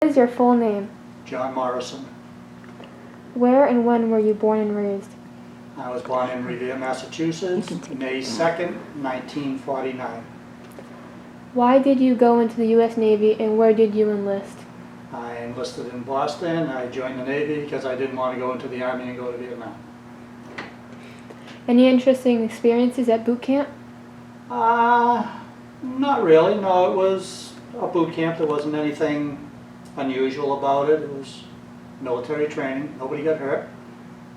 What is your full name? John Morrison. Where and when were you born and raised? I was born in Revere, Massachusetts, May 2nd, 1949. Why did you go into the U.S. Navy and where did you enlist? I enlisted in Boston. I joined the Navy because I didn't want to go into the Army and go to Vietnam. Any interesting experiences at boot camp? Not really. No, it was a boot camp. There wasn't anything unusual about it. It was military training. Nobody got hurt.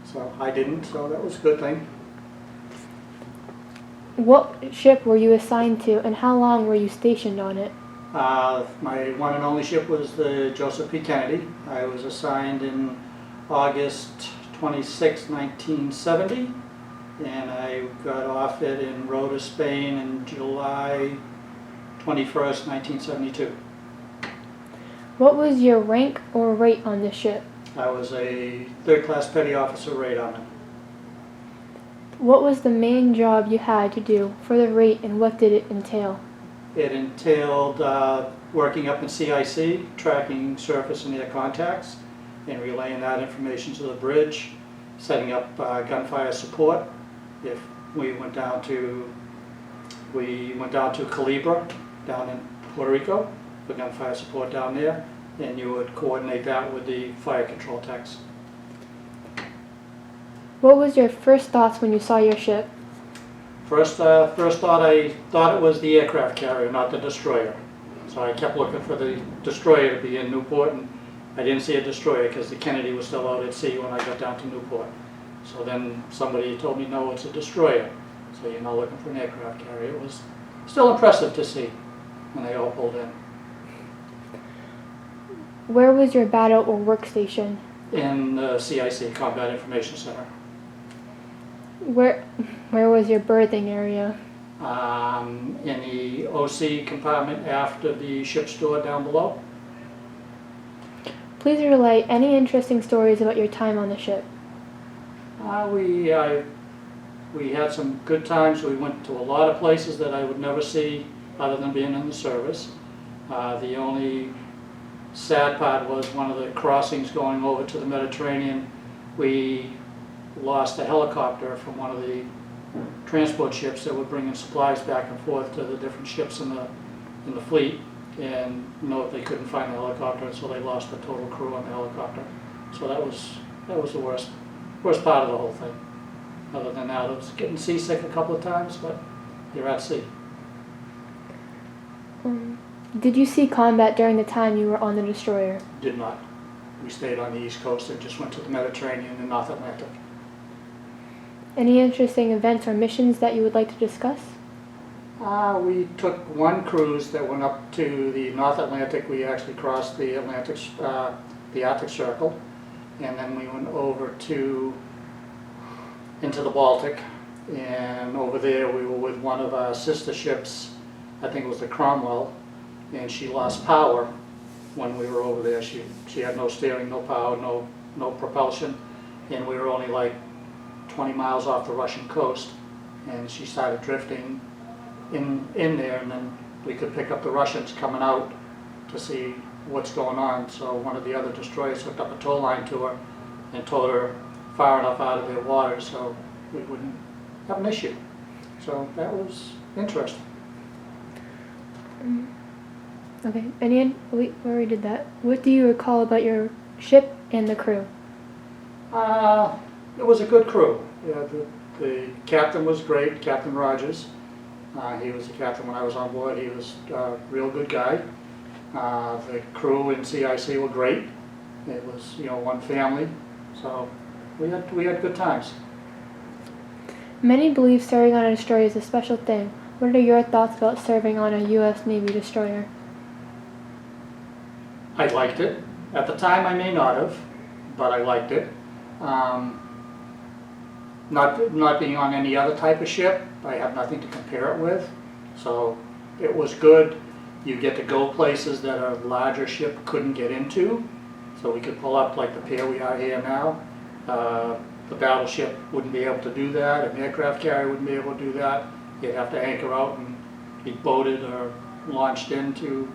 So I didn't, so that was a good thing. What ship were you assigned to and how long were you stationed on it? My one and only ship was the Joseph P. Kennedy. I was assigned in August 26, 1970, and I got off it in Rota, Spain in July 21st, 1972. What was your rank or rate on the ship? I was a third-class petty officer radarman. What was the main job you had to do for the rate and what did it entail? It entailed working up in CIC, tracking surface and air contacts, and relaying that information to the bridge, setting up gunfire support. If we went down to Calibra down in Puerto Rico for gunfire support down there, and you would coordinate that with the fire control techs. What was your first thoughts when you saw your ship? First thought, I thought it was the aircraft carrier, not the destroyer. So I kept looking for the destroyer to be in Newport, and I didn't see a destroyer because the Kennedy was still out at sea when I got down to Newport. So then somebody told me, no, it's a destroyer. So you're not looking for an aircraft carrier. It was still impressive to see when they all pulled in. Where was your battle or workstation? In the CIC, Combat Information Center. Where was your berthing area? In the OC compartment after the ship's door down below. Please relate any interesting stories about your time on the ship. We had some good times. We went to a lot of places that I would never see other than being in the service. The only sad part was one of the crossings going over to the Mediterranean. We lost a helicopter from one of the transport ships that were bringing supplies back and forth to the different ships in the fleet, and they couldn't find the helicopter, and so they lost the total crew on the helicopter. So that was the worst part of the whole thing. Other than that, I was getting seasick a couple of times, but you're at sea. Did you see combat during the time you were on the destroyer? Did not. We stayed on the East Coast and just went to the Mediterranean and North Atlantic. Any interesting events or missions that you would like to discuss? We took one cruise that went up to the North Atlantic. We actually crossed the Arctic Circle, and then we went over into the Baltic, and over there we were with one of our sister ships. I think it was the Cromwell, and she lost power when we were over there. She had no steering, no power, no propulsion, and we were only like 20 miles off the Russian coast, and she started drifting in there, and then we could pick up the Russians coming out to see what's going on. So one of the other destroyers hooked up a tow line to her and towed her far enough out of their water so we wouldn't have an issue. So that was interesting. Okay, we already did that. What do you recall about your ship and the crew? It was a good crew. Yeah, the captain was great, Captain Rogers. He was the captain when I was on board. He was a real good guy. The crew in CIC were great. It was, one family. So we had good times. Many believe serving on a destroyer is a special thing. What are your thoughts about serving on a U.S. Navy destroyer? I liked it. At the time I may not have, but I liked it. Not being on any other type of ship, I have nothing to compare it with. So it was good. You get to go places that a larger ship couldn't get into. So we could pull up like the pier we are here now. The battleship wouldn't be able to do that. An aircraft carrier wouldn't be able to do that. You'd have to anchor out and be boated or launched into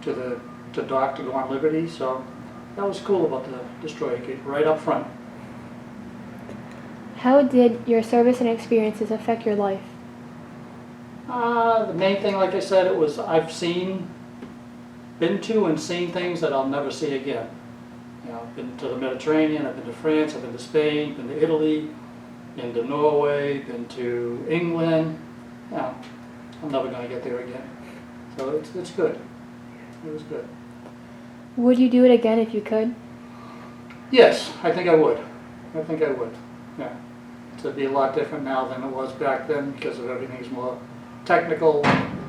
the to dock to go on Liberty, so that was cool about the destroyer gate, right up front. How did your service and experiences affect your life? The main thing, like I said, it was I've been to and seen things that I'll never see again. You know, I've been to the Mediterranean, I've been to France, I've been to Spain, been to Italy, been to Norway, been to England. You know, I'm never going to get there again. So it's good. It was good. Would you do it again if you could? Yes, I think I would. I think I would. Yeah. It'd be a lot different now than it was back then because of everything's more technical,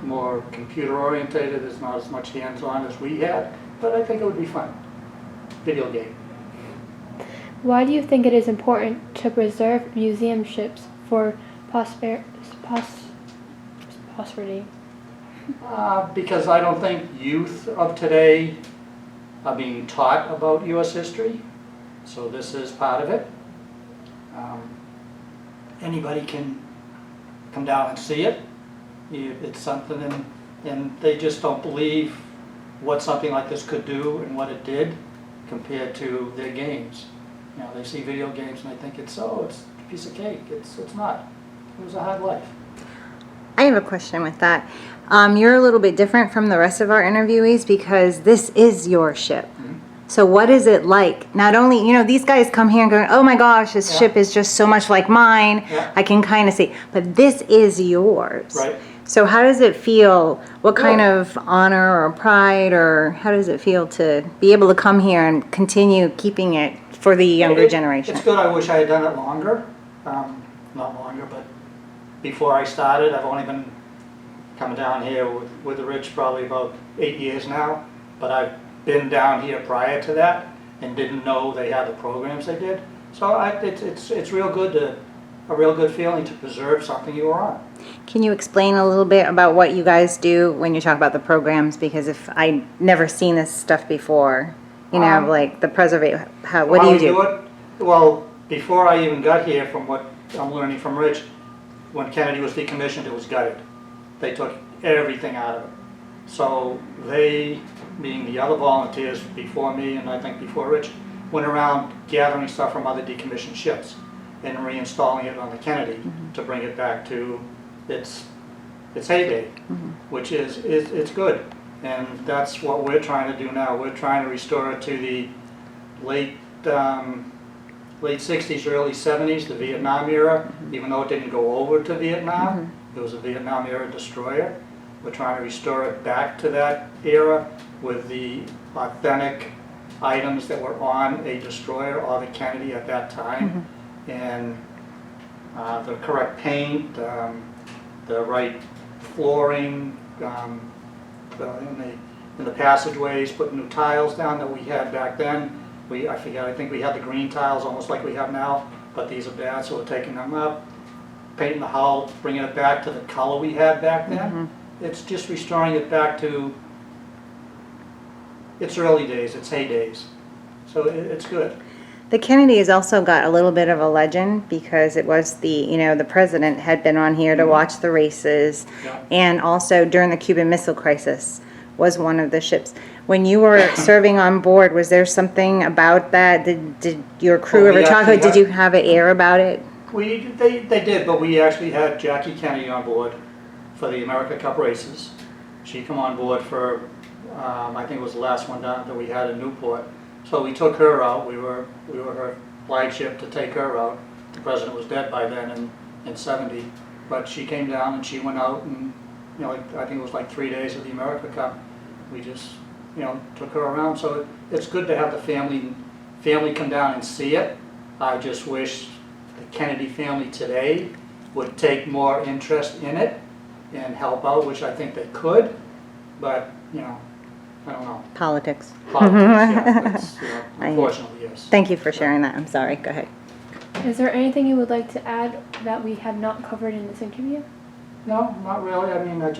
more computer orientated. There's not as much hands-on as we had, but I think it would be fun. Video game. Why do you think it is important to preserve museum ships for posterity? Because I don't think youth of today are being taught about U.S. history, so this is part of it. Anybody can come down and see it. It's something, and they just don't believe what something like this could do and what it did compared to their games. You know, they see video games and they think it's a piece of cake. It's not. It was a hard life. I have a question with that. You're a little bit different from the rest of our interviewees because this is your ship. Mm-hmm. So what is it like? Not only, you know, these guys come here and go, oh my gosh, this ship is just so much like mine. Yeah. I can kind of see. But this is yours. Right. So how does it feel? What kind of honor or pride, or how does it feel to be able to come here and continue keeping it for the younger generation? It's good. I wish I had done it longer. Not longer, but before I started, I've only been coming down here with the Rich probably about 8 years now. But I've been down here prior to that and didn't know they had the programs they did. So it's real good a real good feeling to preserve something you were on. Can you explain a little bit about what you guys do when you talk about the programs? Because if I never seen this stuff before, you know, like the preservation, what do you do? It? Well, before I even got here, from what I'm learning from Rich, when Kennedy was decommissioned, it was gutted. They took everything out of it. So they, being the other volunteers before me and I think before Rich, went around gathering stuff from other decommissioned ships and reinstalling it on the Kennedy to bring it back to its heyday, which is it's good. And that's what we're trying to do now. We're trying to restore it to the late 60s, early 70s, the Vietnam era, even though it didn't go over to Vietnam. It was a Vietnam era destroyer. We're trying to restore it back to that era with the authentic items that were on a destroyer or the Kennedy at that time, and the correct paint, the right flooring, in the passageways, putting new tiles down that we had back then. I think we had the green tiles almost like we have now, but these are bad, so we're taking them up, painting the hull, bringing it back to the color we had back then. It's just restoring it back to its early days, its heydays. So it's good. The Kennedy has also got a little bit of a legend because it was the president had been on here to watch the races, and also during the Cuban Missile Crisis was one of the ships. When you were serving on board, was there something about that? Did your crew ever talk about? Did you have an air about it? They did, but we actually had Jackie Kennedy on board for the America Cup races. She come on board for I think it was the last one down that we had in Newport. So we took her out. We were her flagship to take her out. The president was dead by then in 70, but she came down and she went out, and I think it was like 3 days of the America Cup. We just took her around. So it's good to have the family come down and see it. I just wish the Kennedy family today would take more interest in it and help out, which I think they could, but I don't know. Politics. Politics, unfortunately, yes. Thank you for sharing that. I'm sorry. Go ahead. Is there anything you would like to add that we have not covered in this interview? No, not really. I mean, I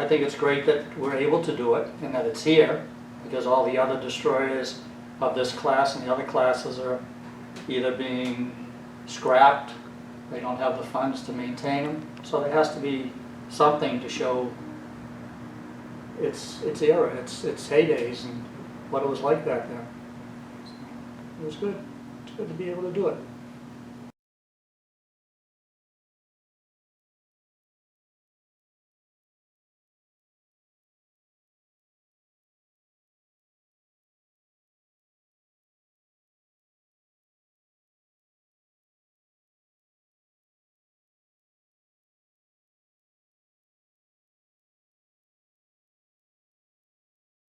think it's great that we're able to do it and that it's here, because all the other destroyers of this class and the other classes are either being scrapped, they don't have the funds to maintain them, so there has to be something to show its era, its heydays, and what it was like back then. It was good. It's good to be able to do it.